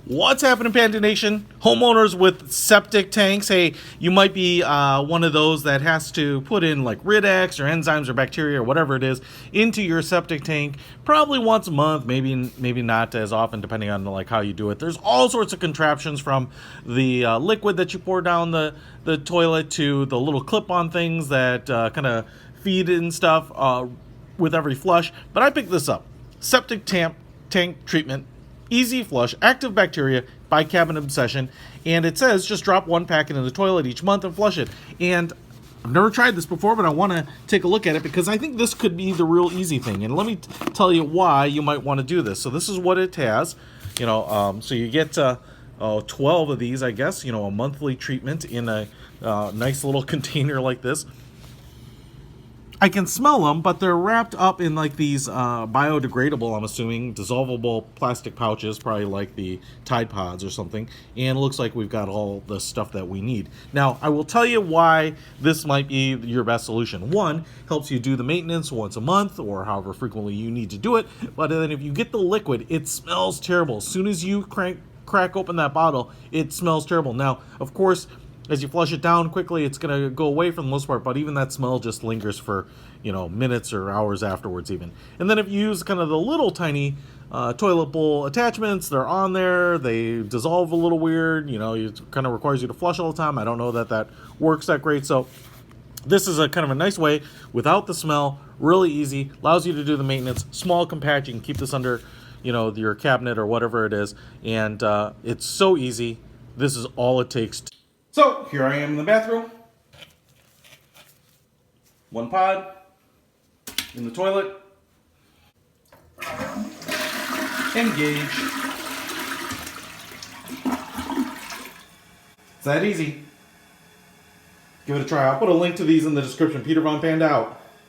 What's happening, Panda Nation? Homeowners with septic tanks. Hey, you might be one of those that has to put in like Rid-X or enzymes or bacteria or whatever it is into your septic tank probably once a month, maybe not as often depending on like how you do it. There's all sorts of contraptions from the liquid that you pour down the toilet to the little clip-on things that kind of feed and stuff with every flush. But I picked this up. Septic tank treatment. Easy flush, active bacteria, bicarbonate obsession, and it says just drop one packet in the toilet each month and flush it. And I've never tried this before, but I want to take a look at it because I think this could be the real easy thing. And let me tell you why you might want to do this. So this is what it has. So you get 12 of these, I guess. A monthly treatment in a nice little container like this. I can smell them, but they're wrapped up in like these biodegradable, I'm assuming, dissolvable plastic pouches, probably like the Tide Pods or something. And it looks like we've got all the stuff that we need. Now, I will tell you why this might be your best solution. One, helps you do the maintenance once a month or however frequently you need to do it. But then if you get the liquid, it smells terrible. As soon as you crack open that bottle, it smells terrible. Now, of course, as you flush it down quickly, it's going to go away for the most part, but even that smell just lingers for, minutes or hours afterwards even. And then if you use kind of the little tiny toilet bowl attachments, they're on there, they dissolve a little weird, it kind of requires you to flush all the time. I don't know that works that great. So this is a kind of a nice way without the smell, really easy, allows you to do the maintenance, small, compact. You can keep this under, your cabinet or whatever it is. And it's so easy. This is all it takes. So here I am in the bathroom. One pod in the toilet. Engage. It's that easy. Give it a try. I'll put a link to these in the description. Peter Von Panda out.